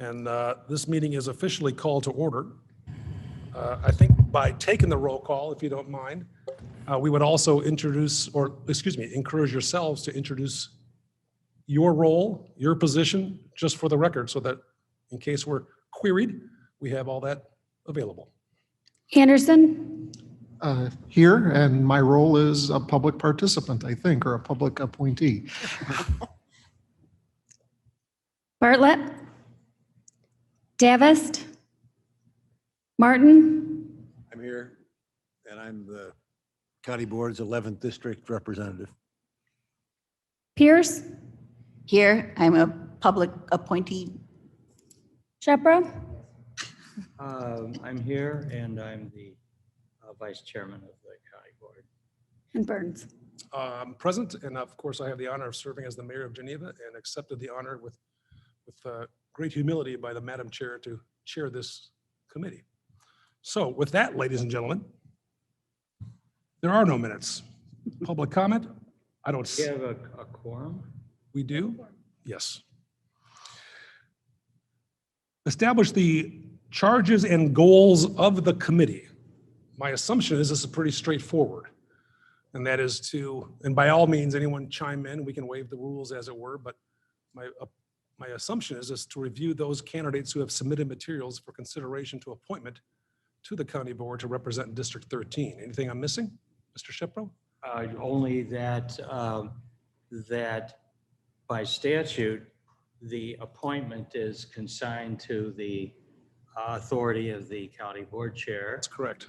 And this meeting is officially called to order. I think by taking the roll call, if you don't mind, we would also encourage yourselves to introduce your role, your position, just for the record, so that in case we're queried, we have all that available. Anderson, Here, and my role is a public participant, I think, or a public appointee. Bartlett, Davist, Martin, I'm here, and I'm the County Board's 11th District Representative. Pierce, Here, I'm a public appointee. Shepro, I'm here, and I'm the Vice Chairman of the County Board. and Burns. Present, and of course, I have the honor of serving as the Mayor of Geneva and accepted the honor with great humility by the Madam Chair to chair this committee. So with that, ladies and gentlemen, there are no minutes. Public comment? I don't, We have a quorum. we do? Yes. Establish the charges and goals of the committee. My assumption is this is pretty straightforward. And that is to, and by all means, anyone chime in, we can waive the rules as it were, but my assumption is to review those candidates who have submitted materials for consideration to appointment to the county board to represent District 13. Anything I'm missing, Mr. Shepro? Only that, that by statute, the appointment is consigned to the authority of the County Board Chair That's correct.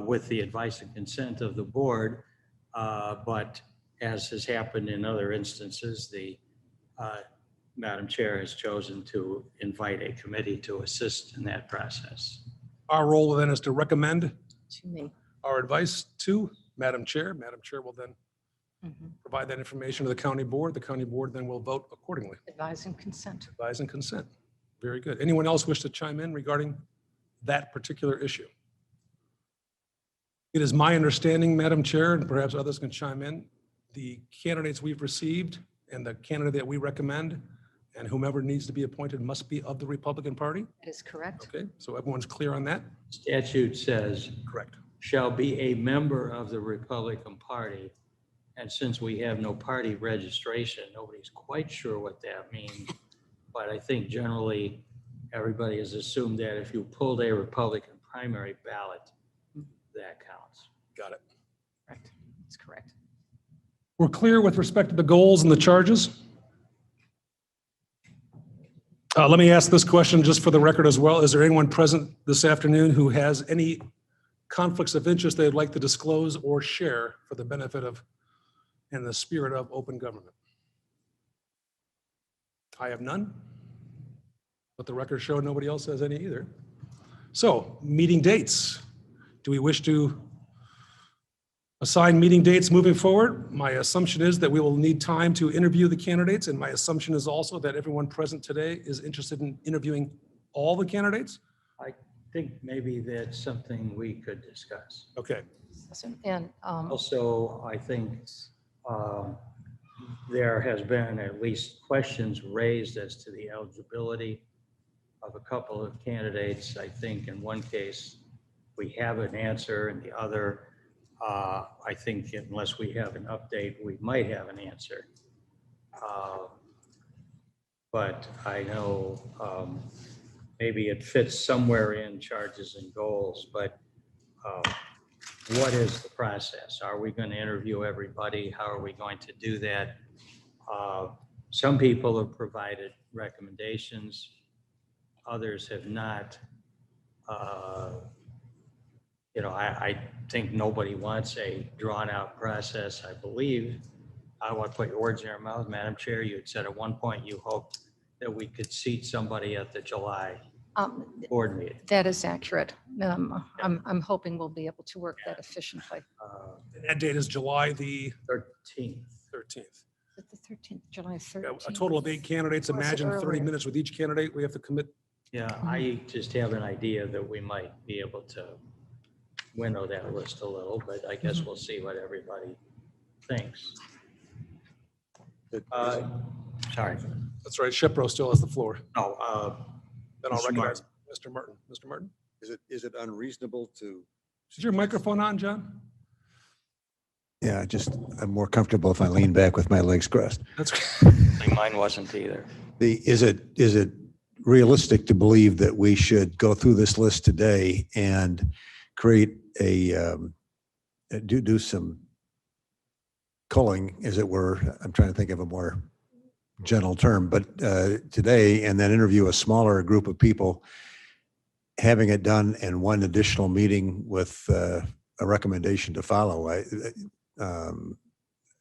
with the advice and consent of the board. But as has happened in other instances, the Madam Chair has chosen to invite a committee to assist in that process. Our role then is to recommend To me. our advice to Madam Chair. Madam Chair will then provide that information to the county board. The county board then will vote accordingly. Advise and consent. Advise and consent. Very good. Anyone else wish to chime in regarding that particular issue? It is my understanding, Madam Chair, and perhaps others can chime in, the candidates we've received and the candidate that we recommend and whomever needs to be appointed must be of the Republican Party. That is correct. Okay, so everyone's clear on that? Statute says Correct. shall be a member of the Republican Party. And since we have no party registration, nobody's quite sure what that means. But I think generally, everybody has assumed that if you pulled a Republican primary ballot, that counts. Got it. Correct. That's correct. We're clear with respect to the goals and the charges. Let me ask this question just for the record as well. Is there anyone present this afternoon who has any conflicts of interest they'd like to disclose or share for the benefit of and the spirit of open government? I have none. But the record showed nobody else has any either. So, meeting dates. Do we wish to assign meeting dates moving forward? My assumption is that we will need time to interview the candidates, and my assumption is also that everyone present today is interested in interviewing all the candidates. I think maybe that's something we could discuss. Okay, And Also, I think there has been at least questions raised as to the eligibility of a couple of candidates. I think in one case, we have an answer, and the other, I think unless we have an update, we might have an answer. But I know maybe it fits somewhere in charges and goals, but what is the process? Are we going to interview everybody? How are we going to do that? Some people have provided recommendations. Others have not. I think nobody wants a drawn out process. I believe, I don't want to put your words in your mouth, Madam Chair. You had said at one point you hoped that we could seat somebody at the July board meeting. that is accurate. I'm hoping we'll be able to work that efficiently. that date is July the 13th. 13th. Is it the 13th, July Yeah, 13th? a total of 8 candidates. Or is it Imagine 30 earlier? minutes with each candidate. We have to commit. Yeah, I just have an idea that we might be able to winnow that list a little, but I guess we'll see what everybody thinks. Sorry. That's right. Shepro still has the floor. No, Then I'll Mr. recognize Mr. Martin. Mr. Martin? Is it unreasonable to? Is your microphone on, John? Yeah, I'm more comfortable if I lean back with my legs crossed. That's Mine wasn't either. Is it realistic to believe that we should go through this list today and create do some culling, as it were? I'm trying to think of a more gentle term, but today, and then interview a smaller group of people, having it done in one additional meeting with a recommendation to follow.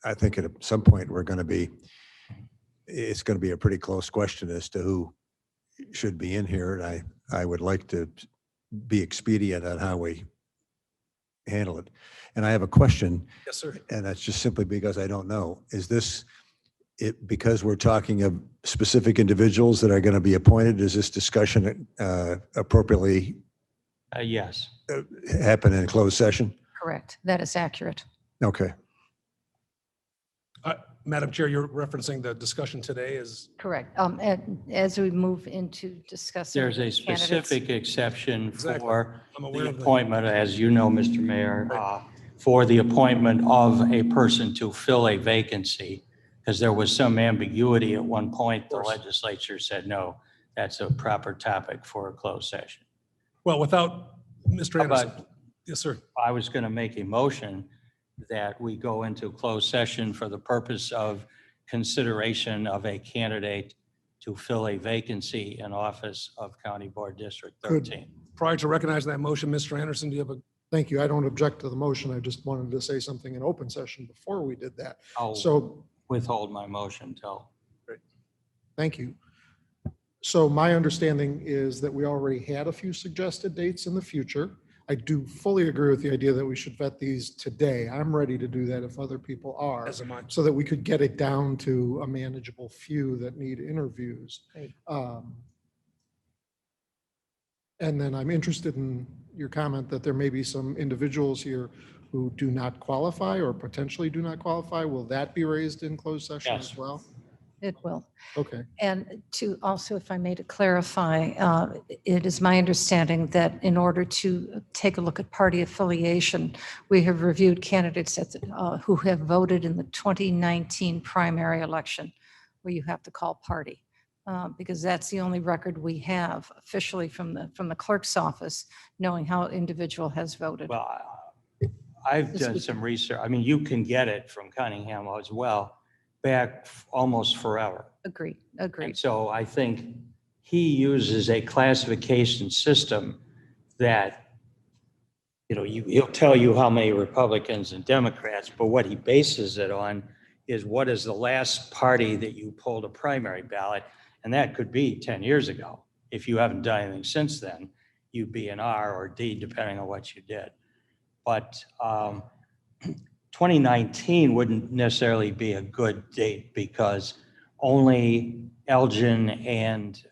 I think at some point it's going to be a pretty close question as to who should be in here. And I would like to be expedient on how we handle it. And I have a question, Yes, sir. and that's just simply because I don't know. Is this because we're talking of specific individuals that are going to be appointed? Is this discussion appropriately Yes. happen in closed session? Correct. That is accurate. Okay. Madam Chair, you're referencing the discussion today is, Correct. As we move into discussing. There's a candidates- specific exception Exactly. for I'm aware the of that. appointment, as you know, Mr. Mayor, for the appointment of a person to fill a vacancy, because there was some ambiguity at one point. The course. legislature said, no, that's a proper topic for a closed session. well, without Mr. How about- Anderson. Yes, sir. I was going to make a motion that we go into closed session for the purpose of consideration of a candidate to fill a vacancy in office of County Board District Good. 13. Prior to recognizing that motion, Mr. Anderson, do you have a, Thank you. I don't object to the motion. I just wanted to say something in open session before we did that. I'll So withhold my motion till. thank you. So my understanding is that we already had a few suggested dates in the future. I do fully agree with the idea that we should vet these today. I'm ready to do that if other people are, as a mind? so that we could get it down to a manageable few that need interviews. Great. And then I'm interested in your comment that there may be some individuals here who do not qualify or potentially do not qualify. Will that be raised in closed session Yes. as well? It will. Okay. And to also, if I may to clarify, it is my understanding that in order to take a look at party affiliation, we have reviewed candidates who have voted in the 2019 primary election, where you have to call party, because that's the only record we have officially from the clerk's office, knowing how individual has voted. Well, I've This done was- some research. I mean, you can get it from Cunningham as well, back almost forever. Agreed, And agreed. so I think he uses a classification system that, he'll tell you how many Republicans and Democrats, but what he bases it on is what is the last party that you pulled a primary ballot, and that could be 10 years ago. If you haven't done anything since then, you'd be an R or D, depending on what you did. But 2019 wouldn't necessarily be a good date because only Elgin and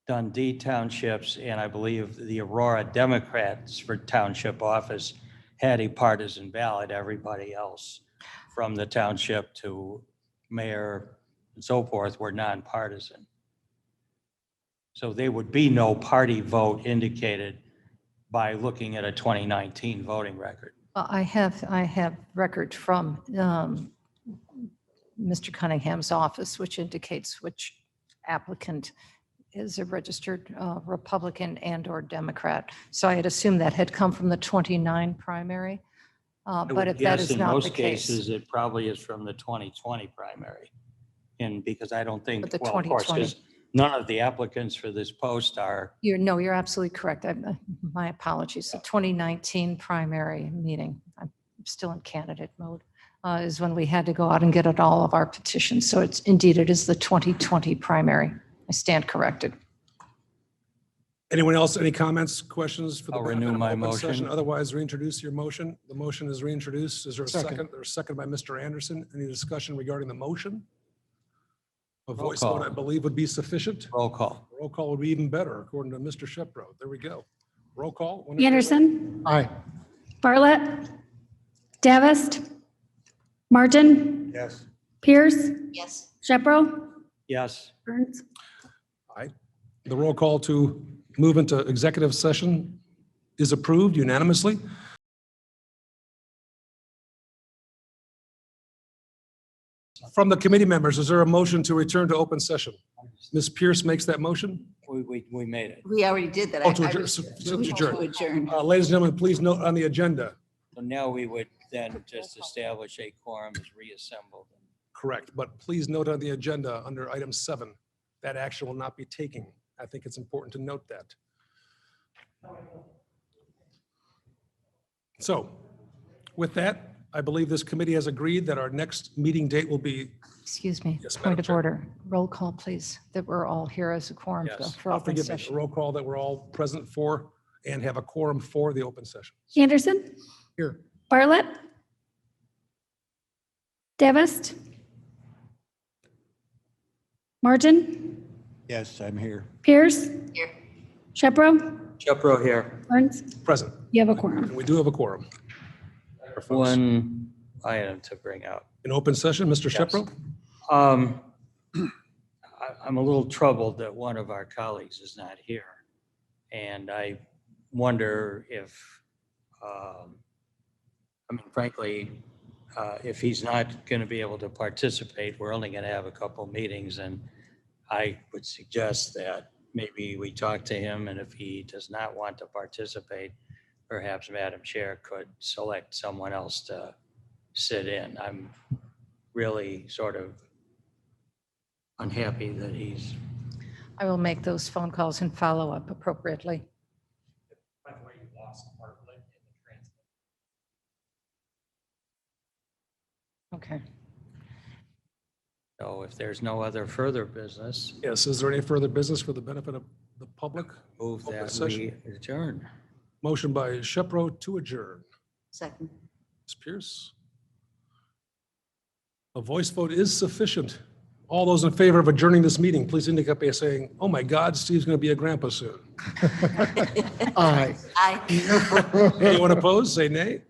Dundee townships, and I believe the Aurora Democrats for township office had a partisan ballot. Everybody else from the township to mayor and so forth were nonpartisan. So there would be no party vote indicated by looking at a 2019 voting record. I have record from Mr. Cunningham's office, which indicates which applicant is a registered Republican and/or Democrat. So I had assumed that had come from the 29 primary. I But would if that guess is in not the most case. cases, it probably is from the 2020 primary. And because I don't think, But the well, of course, 2020. because none of the applicants for this post are, You're absolutely correct. My apologies. The 2019 primary meeting, I'm still in candidate mode, is when we had to go out and get at all of our petitions. So it is the 2020 primary. I stand corrected. Anyone else, any comments, questions for the? I'll renew benefit of my open session? motion. Otherwise, reintroduce your motion. The motion is reintroduced. Is there a Second. second? There's a second by Mr. Anderson. Any discussion regarding the motion? A Roll voice vote, call. I believe, would be sufficient. roll call. Roll call would be even better, according to Mr. Shepro. There we go. Roll call. whenever you're ready. Anderson, Aye. Bartlett, Davist, Martin, Yes. Pierce, Yes. Shepro, Yes, Burns. Aye. The roll call to move into executive session is approved unanimously. From the committee members, is there a motion to return to open session? Ms. Pierce makes that motion. We made it. We already did that. Oh, to I adjourn- was- to adjourn. To adjourn. Ladies and gentlemen, please note on the agenda. So now we would then just establish a quorum is reassembled. Correct, but please note on the agenda under item 7, that action will not be taken. I think it's important to note that. So with that, I believe this committee has agreed that our next meeting date will be, Excuse me, Yes, Madam point of Chair. order. Roll call, please, that we're all here as a quorum Yes. for open forgive me, a session. roll call that we're all present for and have a quorum for the open session. Anderson, Here. Bartlett, Davist, Margin, Yes, I'm here. Pierce, Here. Shepro, Shepro here. Burns. Present, You have a quorum. and we do have a quorum. One item to bring out. In open session, Mr. Yes. Shepro? I'm a little troubled that one of our colleagues is not here. And I wonder if, frankly, if he's not going to be able to participate, we're only going to have a couple meetings. And I would suggest that maybe we talk to him, and if he does not want to participate, perhaps Madam Chair could select someone else to sit in. I'm really sort of unhappy that he's. I will make those phone calls and follow up appropriately. By the way, you lost Bartlett in the transcript. Okay. So if there's no other further business, Yes, is there any further business for the benefit of the public? move Open that we session. adjourn. Motion by Shepro to adjourn. Second. Ms. Pierce? A voice vote is sufficient. All those in favor of adjourning this meeting, please indicate by saying, oh my God, Steve's going to be a grandpa soon. Aye. Aye. Anyone opposed, say nay.